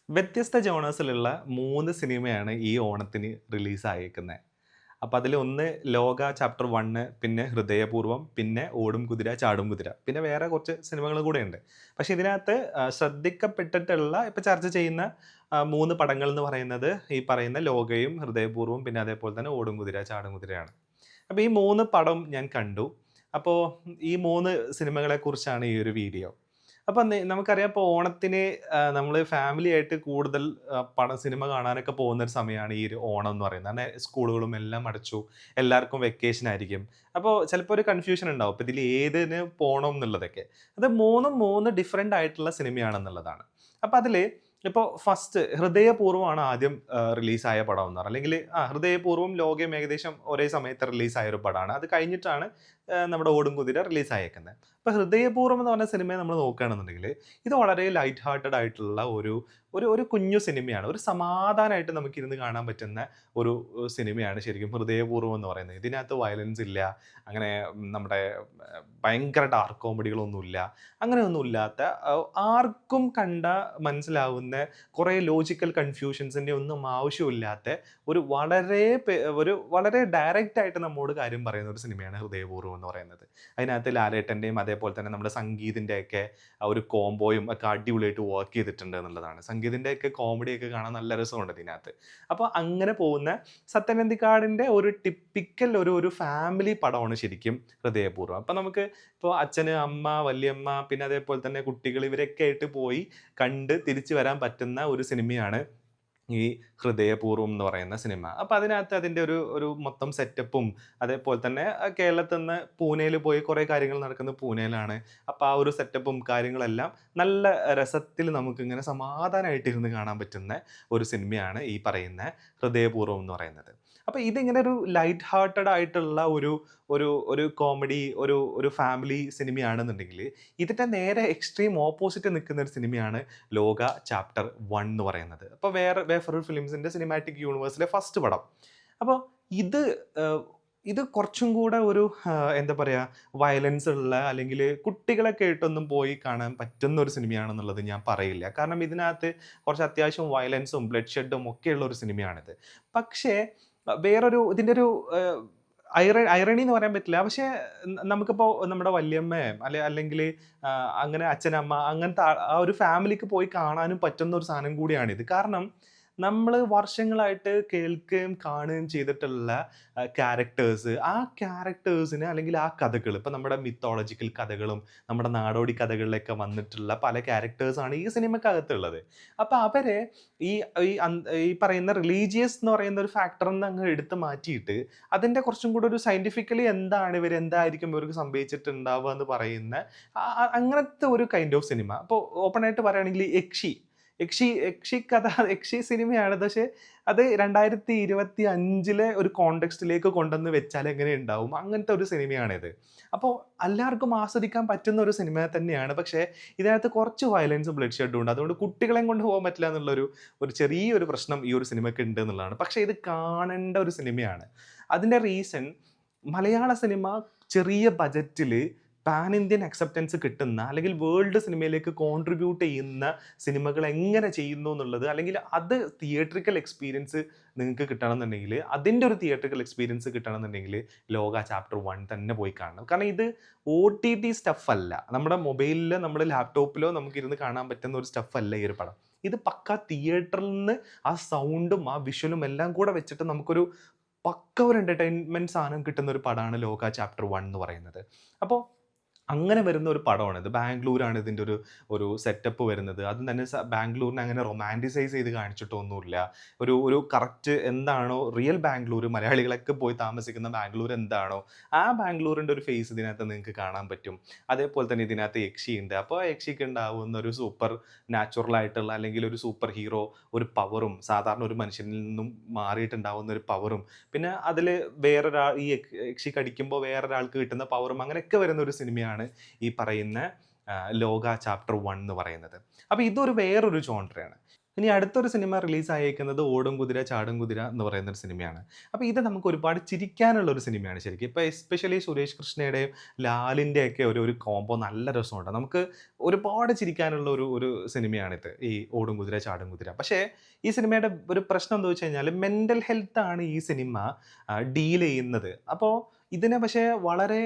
വ്യത്യസ്ത ജോണേഴ്സിലുള്ള 3 സിനിമയാണ് ഈ ഓണത്തിന് റിലീസായേക്കുന്നെ. അപ്പൊ അതിലൊന്ന് ലോക ചാപ്റ്റർ 1, പിന്നെ ഹൃദയപൂർവ്വം, പിന്നെ ഓടും കുതിര ചാടും കുതിര. പിന്നെ വേറെ കുറച്ച് സിനിമകൾ കൂടെയുണ്ട്. പക്ഷെ ഇതിനകത്ത് ശ്രദ്ധിക്കപ്പെട്ടിട്ടുള്ള ഇപ്പൊ ചർച്ച ചെയ്യുന്ന 3 പടങ്ങൾ എന്ന് പറയുന്നത് ഈ പറയുന്ന ലോകയും, ഹൃദയപൂർവ്വം, പിന്നെ അതേപോലെ തന്നെ ഓടും കുതിര ചാടും കുതിരയാണ്. അപ്പൊ ഈ 3 പടം ഞാൻ കണ്ടു. അപ്പോ ഈ 3 സിനിമകളെ കുറിച്ചാണ് ഈ ഒരു വീഡിയോ. അപ്പൊ നമുക്കറിയാം ഇപ്പൊ ഓണത്തിന് നമ്മള് ഫാമിലി ആയിട്ട് കൂടുതൽ സിനിമ കാണാനൊക്കെ പോകുന്ന ഒരു സമയമാണ് ഈ ഒരു ഓണം എന്ന് പറയുന്നത്. കാരണം സ്കൂളുകളും എല്ലാം അടച്ചു. എല്ലാവർക്കും വെക്കേഷൻ ആയിരിക്കും. അപ്പൊ ചിലപ്പോ ഒരു കൺഫ്യൂഷൻ ഉണ്ടാവും. ഇപ്പൊ ഇതിൽ ഏതിന് പോണം എന്നുള്ളതൊക്കെ. അത് 3 ഡിഫറെന്റ് ആയിട്ടുള്ള സിനിമയാണെന്നുള്ളതാണ്. അപ്പൊ അതില് ഇപ്പൊ ഫസ്റ്റ് ഹൃദയപൂർവ്വമാണ് ആദ്യം റിലീസായ പടം എന്ന് പറഞ്ഞാൽ. അല്ലെങ്കിൽ ഹൃദയപൂർവ്വം ലോകയും ഏകദേശം ഒരേ സമയത്ത് റിലീസായ ഒരു പടമാണ്. അത് കഴിഞ്ഞിട്ടാണ് നമ്മുടെ ഓടും കുതിര റിലീസായേക്കുന്നത്. അപ്പൊ ഹൃദയപൂർവ്വം എന്ന് പറഞ്ഞ സിനിമയെ നമ്മൾ നോക്കുകയാണെന്നുണ്ടെങ്കിൽ ഇത് വളരെ ലൈറ്റ് ഹാർട്ടഡ് ആയിട്ടുള്ള ഒരു ഒരു ഒരു കുഞ്ഞു സിനിമയാണ്. ഒരു സമാധാനമായിട്ട് നമുക്കിരുന്ന് കാണാൻ പറ്റുന്ന ഒരു സിനിമയാണ് ശരിക്കും ഹൃദയപൂർവ്വം എന്ന് പറയുന്നത്. ഇതിനകത്ത് വയലൻസ് ഇല്ല. അങ്ങനെ നമ്മുടെ ഭയങ്കര ഡാർക്ക് കോമഡികളൊന്നുമില്ല. അങ്ങനെയൊന്നുമില്ലാത്ത ആർക്കും മനസ്സിലാവുന്ന കുറേ ലോജിക്കൽ കൺഫ്യൂഷൻസിൻ്റെ ഒന്നും ആവശ്യമില്ലാത്ത ഒരു വളരെ ഡയറക്റ്റ് ആയിട്ട് നമ്മോട് കാര്യം പറയുന്ന ഒരു സിനിമയാണ് ഹൃദയപൂർവ്വം എന്ന് പറയുന്നത്. അതിനകത്ത് ലാലേട്ടൻ്റെയും അതേപോലെ തന്നെ നമ്മുടെ സംഗീതിൻ്റെയൊക്കെ ആ ഒരു കോംബോയും ഒക്കെ അടിപൊളിയായിട്ട് വർക്ക് ചെയ്തിട്ടുണ്ട് എന്നുള്ളതാണ്. സംഗീതിൻ്റെയൊക്കെ കോമഡിയൊക്കെ കാണാൻ നല്ല രസമുണ്ട് ഇതിനകത്ത്. അപ്പോൾ അങ്ങനെ പോകുന്ന സത്യനന്ദിക്കാടിൻ്റെ ഒരു ടിപ്പിക്കൽ ഒരു ഫാമിലി പടമാണ് ശരിക്കും ഹൃദയപൂർവ്വം. അപ്പം നമുക്ക് ഇപ്പോൾ അച്ഛന്, അമ്മ, വല്യമ്മ, പിന്നെ അതേപോലെ തന്നെ കുട്ടികൾ ഇവരൊക്കെ ആയിട്ട് പോയി കണ്ട് തിരിച്ചു വരാൻ പറ്റുന്ന ഒരു സിനിമയാണ് ഈ ഹൃദയപൂർവ്വം എന്ന് പറയുന്ന സിനിമ. അപ്പൊ അതിനകത്ത് അതിന്റെ ഒരു ഒരു മൊത്തം സെറ്റപ്പും അതേപോലെ തന്നെ കേരളത്തിൽ നിന്ന് പൂനെയിൽ പോയി കുറേ കാര്യങ്ങൾ നടക്കുന്നത് പൂനെയിലാണ്. അപ്പൊ ആ ഒരു സെറ്റപ്പും കാര്യങ്ങളെല്ലാം നല്ല രസത്തിൽ നമുക്കിങ്ങനെ സമാധാനമായിട്ടിരുന്ന് കാണാൻ പറ്റുന്ന ഒരു സിനിമയാണ് ഈ പറയുന്ന ഹൃദയപൂർവ്വം എന്ന് പറയുന്നത്. അപ്പൊ ഇതിങ്ങനെ ഒരു ലൈറ്റ് ഹാർട്ടഡ് ആയിട്ടുള്ള ഒരു ഒരു ഒരു കോമഡി ഒരു ഫാമിലി സിനിമയാണെന്നുണ്ടെങ്കിൽ ഇതിന്റെ നേരെ എക്സ്ട്രീം ഓപ്പോസിറ്റ് നിൽക്കുന്ന ഒരു സിനിമയാണ് ലോക ചാപ്റ്റർ 1 എന്ന് പറയുന്നത്. അപ്പോൾ വേഫറൽ ഫിലിംസിന്റെ സിനിമാറ്റിക് യൂണിവേഴ്സിലെ ഫസ്റ്റ് പടം. അപ്പോൾ ഇത് ഇത് കുറച്ചും കൂടെ ഒരു എന്താ പറയുക, വയലൻസ് ഉള്ള അല്ലെങ്കിൽ കുട്ടികളൊക്കെ ആയിട്ടൊന്നും പോയി കാണാൻ പറ്റുന്ന ഒരു സിനിമയാണെന്നുള്ളത് ഞാൻ പറയില്ല. കാരണം ഇതിനകത്ത് കുറച്ച് അത്യാവശ്യം വയലൻസും ബ്ലഡ് ഷെഡും ഒക്കെയുള്ള ഒരു സിനിമയാണിത്. പക്ഷേ ഇതിൻ്റെ ഒരു ഐറണി എന്ന് പറയാൻ പറ്റില്ല. പക്ഷേ നമുക്കിപ്പോൾ നമ്മുടെ വല്യമ്മയും അല്ലെങ്കിൽ അങ്ങനെ അച്ഛനമ്മ അങ്ങനത്തെ ആ ഒരു ഫാമിലിക്ക് പോയി കാണാനും പറ്റുന്ന ഒരു സാധനം കൂടിയാണിത്. കാരണം നമ്മൾ വർഷങ്ങളായിട്ട് കേൾക്കുകയും കാണുകയും ചെയ്തിട്ടുള്ള ആ ക്യാരക്ടേഴ്സിന് അല്ലെങ്കിൽ ആ കഥകൾ ഇപ്പം നമ്മുടെ മിത്തോളജിക്കൽ കഥകളും നമ്മുടെ നാടോടി കഥകളിലൊക്കെ വന്നിട്ടുള്ള പല ക്യാരക്ടേഴ്സാണ് ഈ സിനിമക്കകത്തുള്ളത്. അപ്പം അവരെ ഈ ഈ പറയുന്ന റിലീജിയസ് എന്ന് പറയുന്ന ഒരു ഫാക്ടറിൽ നിന്ന് അങ്ങ് എടുത്ത് മാറ്റിയിട്ട് അതിൻ്റെ കുറച്ചും കൂടെ ഒരു സയൻറ്റിഫിക്കലി എന്തായിരിക്കും ഇവർക്ക് സംഭവിച്ചിട്ടുണ്ടാവുക എന്ന് പറയുന്ന അങ്ങനത്തെ ഒരു കൈൻഡ് ഓഫ് സിനിമ. അപ്പോൾ ഓപ്പൺ ആയിട്ട് പറയുകയാണെങ്കിൽ യക്ഷി സിനിമയാണ്. പക്ഷേ അത് 2025 ഒരു കോണ്ടെക്സ്റ്റിലേക്ക് കൊണ്ടുവന്ന് വെച്ചാൽ എങ്ങനെ ഉണ്ടാവും, അങ്ങനത്തെ ഒരു സിനിമയാണിത്. അപ്പോൾ എല്ലാവർക്കും ആസ്വദിക്കാൻ പറ്റുന്ന ഒരു സിനിമ തന്നെയാണ്. പക്ഷേ ഇതിനകത്ത് കുറച്ച് വയലൻസും ബ്ലഡ് ഷെഡും ഉണ്ട്. അതുകൊണ്ട് കുട്ടികളെയും കൊണ്ട് പോകാൻ പറ്റില്ല ഒരു ചെറിയൊരു പ്രശ്നം ഈ ഒരു സിനിമയ്ക്ക് ഉണ്ട് എന്നുള്ളതാണ്. പക്ഷേ ഇത് കാണേണ്ട ഒരു സിനിമയാണ്. അതിൻ്റെ റീസൺ, മലയാള സിനിമ ചെറിയ ബജറ്റിൽ പാൻ ഇന്ത്യൻ അക്സെപ്റ്റൻസ് കിട്ടുന്ന അല്ലെങ്കിൽ വേൾഡ് സിനിമയിലേക്ക് കോൺട്രിബ്യൂട്ട് ചെയ്യുന്ന സിനിമകൾ എങ്ങനെ ചെയ്യുന്നു എന്നുള്ളത്, അല്ലെങ്കിൽ അത് തിയേറ്ററിക്കൽ എക്സ്പീരിയൻസ് നിങ്ങൾക്ക് കിട്ടണമെന്നുണ്ടെങ്കിൽ, അതിൻ്റെ ഒരു തിയേറ്ററിക്കൽ എക്സ്പീരിയൻസ് കിട്ടണമെന്നുണ്ടെങ്കിൽ ലോക ചാപ്റ്റർ 1 തന്നെ പോയി കാണണം. കാരണം ഇത് OTT സ്റ്റഫ് അല്ല. നമ്മുടെ മൊബൈലിലോ നമ്മുടെ ലാപ്ടോപ്പിലോ നമുക്കിരുന്ന് കാണാൻ പറ്റുന്ന ഒരു സ്റ്റഫ് അല്ല ഈ ഒരു പടം. ഇത് പക്ക തിയേറ്ററിൽ നിന്ന് ആ സൗണ്ടും ആ വിഷ്വലും എല്ലാം കൂടെ വെച്ചിട്ട് നമുക്കൊരു പക്ക ഒരു എൻ്റർടൈൻമെൻറ്റ് സാധനം കിട്ടുന്ന ഒരു പടമാണ് ലോക ചാപ്റ്റർ 1 എന്ന് പറയുന്നത്. അപ്പോൾ അങ്ങനെ വരുന്ന ഒരു പടമാണിത്. ബാംഗ്ലൂരാണ് ഇതിൻ്റെ ഒരു സെറ്റപ്പ് വരുന്നത്. അതും തന്നെ ബാംഗ്ലൂരിനെ അങ്ങനെ റൊമാൻറ്റിസൈസ് ചെയ്ത് കാണിച്ചിട്ടൊന്നുമില്ല. ഒരു കറക്റ്റ് എന്താണോ റിയൽ ബാംഗ്ലൂർ, മലയാളികളൊക്കെ പോയി താമസിക്കുന്ന ബാംഗ്ലൂർ എന്താണോ ആ ബാംഗ്ലൂരിൻ്റെ ഒരു ഫേസ് ഇതിനകത്ത് നിങ്ങൾക്ക് കാണാൻ പറ്റും. അതേപോലെ തന്നെ ഇതിനകത്ത് യക്ഷിയുണ്ട്. അപ്പോൾ ആ യക്ഷിക്ക് ഉണ്ടാവുന്ന ഒരു സൂപ്പർ നാച്ചുറൽ ആയിട്ടുള്ള അല്ലെങ്കിൽ ഒരു സൂപ്പർ ഹീറോ ഒരു പവറും, സാധാരണ ഒരു മനുഷ്യനിൽ നിന്നും മാറിയിട്ടുണ്ടാവുന്ന ഒരു പവറും, പിന്നെ അതിൽ ഈ യക്ഷി കടിക്കുമ്പോൾ വേറൊരാൾക്ക് കിട്ടുന്ന പവറും, അങ്ങനെയൊക്കെ വരുന്ന ഒരു സിനിമയാണ് ഈ പറയുന്ന ലോക ചാപ്റ്റർ 1 എന്ന് പറയുന്നത്. അപ്പോൾ ഇതൊരു വേറൊരു ജോൺറയാണ്. ഇനി അടുത്തൊരു സിനിമ റിലീസായേക്കുന്നത് 'ഓടും കുതിര ചാടും കുതിര' എന്ന് പറയുന്നൊരു സിനിമയാണ്. അപ്പോൾ ഇത് നമുക്ക് ഒരുപാട് ചിരിക്കാനുള്ള ഒരു സിനിമയാണ് ശരിക്കും. ഇപ്പോൾ എസ്പെഷ്യലി സുരേഷ് കൃഷ്ണയുടെയും ലാലിൻ്റെയൊക്കെ ഒരു ഒരു കോംബോ നല്ല രസമുണ്ട്. നമുക്ക് ഒരുപാട് ചിരിക്കാനുള്ള ഒരു ഒരു സിനിമയാണിത്. ഈ 'ഓടും കുതിര ചാടും കുതിര'. പക്ഷേ ഈ സിനിമയുടെ ഒരു പ്രശ്നം എന്താ വെച്ച് കഴിഞ്ഞാൽ മെന്റൽ ഹെൽത്താണ് ഈ സിനിമ ഡീൽ ചെയ്യുന്നത്. അപ്പോൾ ഇതിനെ പക്ഷേ വളരെ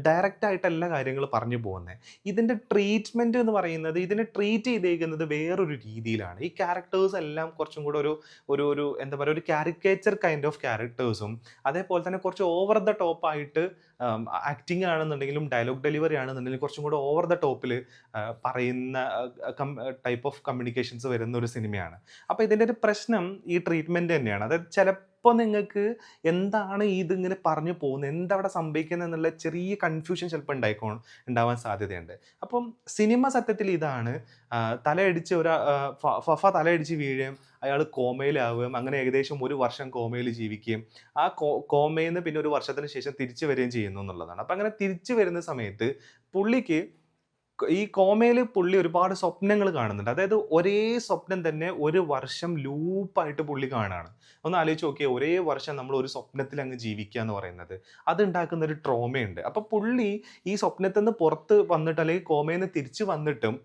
ഡയറക്റ്റ് ആയിട്ടല്ല കാര്യങ്ങൾ പറഞ്ഞു പോകുന്നത്. ഇതിൻ്റെ ട്രീറ്റ്മെൻറ്റ് എന്ന് പറയുന്നത് ഇതിനെ ട്രീറ്റ് ചെയ്തേക്കുന്നത് വേറൊരു രീതിയിലാണ്. ഈ ക്യാരക്ടേഴ്സ് എല്ലാം കുറച്ചും കൂടെ ഒരു ഒരു ഒരു എന്താ പറയുക ഒരു കാരിക്കേച്ചർ കൈൻഡ് ഓഫ് ക്യാരക്ടേഴ്സും അതേപോലെ തന്നെ കുറച്ച് ഓവർ ദ ടോപ്പ് ആയിട്ട് ആക്ടിങ് ആണെന്നുണ്ടെങ്കിലും ഡയലോഗ് ഡെലിവറി ആണെന്നുണ്ടെങ്കിലും കുറച്ചും കൂടെ ഓവർ ദ ടോപ്പിൽ പറയുന്ന ടൈപ്പ് ഓഫ് കമ്മ്യൂണിക്കേഷൻസ് വരുന്ന ഒരു സിനിമയാണ്. അപ്പോൾ ഇതിൻ്റെ ഒരു പ്രശ്നം ഈ ട്രീറ്റ്മെൻറ്റ് തന്നെയാണ്. അതായത് ചിലപ്പോൾ നിങ്ങൾക്ക് എന്താണ് ഇതിങ്ങനെ പറഞ്ഞു പോകുന്നത്, എന്തവിടെ സംഭവിക്കുന്നത് എന്നുള്ള ചെറിയ കൺഫ്യൂഷൻ ചിലപ്പോൾ ഉണ്ടാവാൻ സാധ്യതയുണ്ട്. അപ്പം സിനിമ സത്യത്തിൽ ഇതാണ്. തലയടിച്ച് ഫഫ തലയടിച്ച് വീഴുകയും അയാൾ കോമയിലാവുകയും അങ്ങനെ ഏകദേശം 1 വർഷം കോമയിൽ ജീവിക്കുകയും ആ കോമയിൽ നിന്ന് പിന്നെ 1 വർഷത്തിന് ശേഷം തിരിച്ചു വരികയും ചെയ്യുന്നു എന്നുള്ളതാണ്. അപ്പം അങ്ങനെ തിരിച്ചു വരുന്ന സമയത്ത് പുള്ളിക്ക് ഈ കോമയിൽ പുള്ളി ഒരുപാട് സ്വപ്നങ്ങൾ കാണുന്നുണ്ട്. അതായത് ഒരേ സ്വപ്നം തന്നെ 1 വർഷം ലൂപ്പായിട്ട് പുള്ളി കാണുകയാണ്. ഒന്ന് ആലോചിച്ച് നോക്കിയേ, ഒരേ വർഷം നമ്മൾ ഒരു സ്വപ്നത്തിൽ അങ്ങ് ജീവിക്കുക എന്ന് പറയുന്നത് അതുണ്ടാക്കുന്ന ഒരു ട്രോമയുണ്ട്. അപ്പോൾ പുള്ളി ഈ സ്വപ്നത്തിൽ നിന്ന് പുറത്ത് വന്നിട്ട് അല്ലെങ്കിൽ കോമയിൽ നിന്ന് തിരിച്ച് വന്നിട്ടും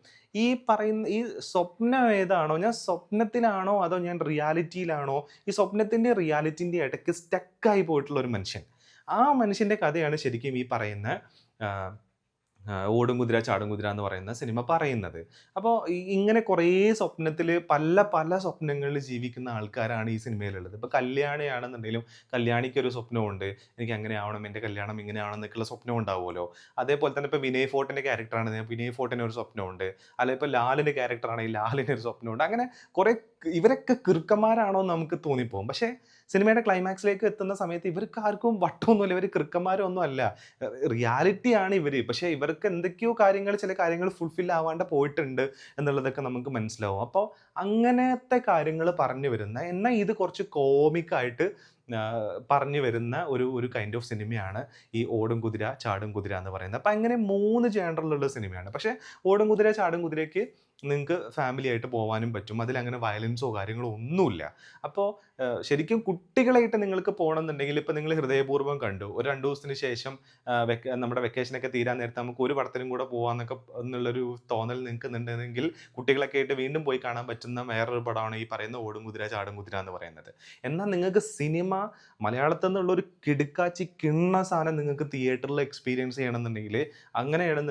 ഈ പറയുന്ന ഈ സ്വപ്നം ഏതാണോ, ഞാൻ സ്വപ്നത്തിലാണോ അതോ ഞാൻ റിയാലിറ്റിയിലാണോ, ഈ സ്വപ്നത്തിൻ്റെ റിയാലിറ്റിൻ്റെ ഇടയ്ക്ക് സ്റ്റക്കായി പോയിട്ടുള്ള ഒരു മനുഷ്യൻ. ആ മനുഷ്യൻ്റെ കഥയാണ് ശരിക്കും ഈ പറയുന്ന 'ഓടും കുതിര ചാടും കുതിര' എന്ന് പറയുന്ന സിനിമ പറയുന്നത്. അപ്പോൾ ഇങ്ങനെ കുറേ സ്വപ്നത്തിൽ പല പല സ്വപ്നങ്ങളിൽ ജീവിക്കുന്ന ആൾക്കാരാണ് ഈ സിനിമയിലുള്ളത്. ഇപ്പോൾ കല്യാണിയാണെന്നുണ്ടെങ്കിലും കല്യാണിക്കൊരു സ്വപ്നമുണ്ട്, എനിക്ക് അങ്ങനെ ആവണം, എൻ്റെ കല്യാണം ഇങ്ങനെ ആവണം എന്നൊക്കെയുള്ള സ്വപ്നം ഉണ്ടാവുമല്ലോ. അതേപോലെ തന്നെ ഇപ്പോൾ വിനയ് ഫോർട്ടിൻ്റെ ക്യാരക്ടറാണ്, വിനയ് ഫോർട്ടിന് ഒരു സ്വപ്നമുണ്ട്. അല്ലെങ്കിൽ ഇപ്പോൾ ലാലിൻ്റെ ക്യാരക്ടറാണെങ്കിൽ ലാലിന് ഒരു സ്വപ്നമുണ്ട്. അങ്ങനെ കുറേ ഇവരൊക്കെ കിറുക്കന്മാരാണോ എന്ന് നമുക്ക് തോന്നിപ്പോകും. പക്ഷേ സിനിമയുടെ ക്ലൈമാക്സിലേക്ക് എത്തുന്ന സമയത്ത് ഇവർക്ക് ആർക്കും വട്ടമൊന്നുമില്ല, ഇവർ കിറുക്കന്മാരൊന്നും അല്ല, റിയാലിറ്റിയാണ് ഇവർ. പക്ഷേ ഇവർക്ക് എന്തൊക്കെയോ ചില കാര്യങ്ങൾ ഫുൾഫിൽ ആവാണ്ട് പോയിട്ടുണ്ട് എന്നുള്ളതൊക്കെ നമുക്ക് മനസ്സിലാവും. അപ്പോൾ അങ്ങനത്തെ കാര്യങ്ങൾ പറഞ്ഞു വരുന്ന, എന്നാൽ ഇത് കുറച്ച് കോമിക്കായിട്ട് പറഞ്ഞു വരുന്ന ഒരു ഒരു കൈൻഡ് ഓഫ് സിനിമയാണ് ഈ 'ഓടും കുതിര ചാടും കുതിര' എന്ന് പറയുന്നത്. അപ്പം അങ്ങനെ 3 ജേണറിലുള്ള സിനിമയാണ്. പക്ഷേ 'ഓടും കുതിര ചാടും കുതിരയ്ക്ക്' നിങ്ങൾക്ക് ഫാമിലി ആയിട്ട് പോകാനും പറ്റും. അതിലങ്ങനെ വയലൻസോ കാര്യങ്ങളോ ഒന്നുമില്ല. അപ്പോൾ ശരിക്കും കുട്ടികളായിട്ട് നിങ്ങൾക്ക് പോകണമെന്നുണ്ടെങ്കിൽ ഇപ്പോൾ നിങ്ങൾ ഹൃദയപൂർവ്വം കണ്ടു, ഒരു 2 ദിവസത്തിന് ശേഷം നമ്മുടെ വെക്കേഷനൊക്കെ തീരാൻ നേരത്ത് നമുക്ക് ഒരു പടത്തിനും കൂടെ പോകാമെന്നൊക്കെ എന്നുള്ളൊരു തോന്നൽ നിൽക്കുന്നുണ്ടെങ്കിൽ കുട്ടികളൊക്കെ ആയിട്ട് വീണ്ടും പോയി കാണാൻ പറ്റുന്ന വേറൊരു പടമാണ് ഈ പറയുന്ന 'ഓടും കുതിര ചാടും കുതിര' എന്ന് പറയുന്നത്. എന്നാൽ നിങ്ങൾക്ക് സിനിമ മലയാളത്തിൽ നിന്നുള്ളൊരു കിടുക്കാച്ചി കിണ്ണ സാധനം നിങ്ങൾക്ക് തിയേറ്ററിൽ എക്സ്പീരിയൻസ് ചെയ്യണമെന്നുണ്ടെങ്കിൽ അങ്ങനെയാണ്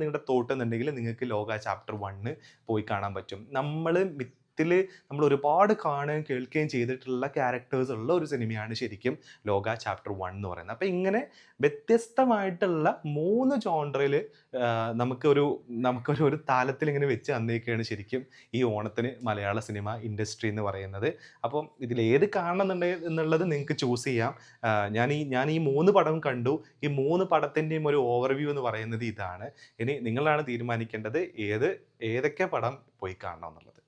നിങ്ങളുടെ തോട്ട് എന്നുണ്ടെങ്കിൽ നിങ്ങൾക്ക് 'ലോക ചാപ്റ്റർ 1' പോയി കാണാൻ പറ്റും. നമ്മൾ ഒരുപാട് കാണുകയും കേൾക്കുകയും ചെയ്തിട്ടുള്ള ക്യാരക്ടേഴ്സ് ഉള്ള ഒരു സിനിമയാണ് ശരിക്കും 'ലോക ചാപ്റ്റർ 1' എന്ന് പറയുന്നത്. അപ്പോൾ ഇങ്ങനെ വ്യത്യസ്തമായിട്ടുള്ള 3 ജോൺറിൽ നമുക്കൊരു താലത്തിൽ ഇങ്ങനെ വെച്ച് തന്നേക്കുകയാണ് ശരിക്കും ഈ ഓണത്തിന് മലയാള സിനിമ ഇൻഡസ്ട്രി എന്ന് പറയുന്നത്. അപ്പം ഇതിലേത് കാണണം എന്നുള്ളത് നിങ്ങൾക്ക് ചൂസ് ചെയ്യാം. ഞാൻ ഈ 3 പടം കണ്ടു. ഈ 3 പടത്തിൻ്റെയും ഒരു ഓവർവ്യൂ എന്ന് പറയുന്നത് ഇതാണ്. ഇനി നിങ്ങളാണ് തീരുമാനിക്കേണ്ടത് ഏതൊക്കെ പടം പോയി കാണണം എന്നുള്ളത്.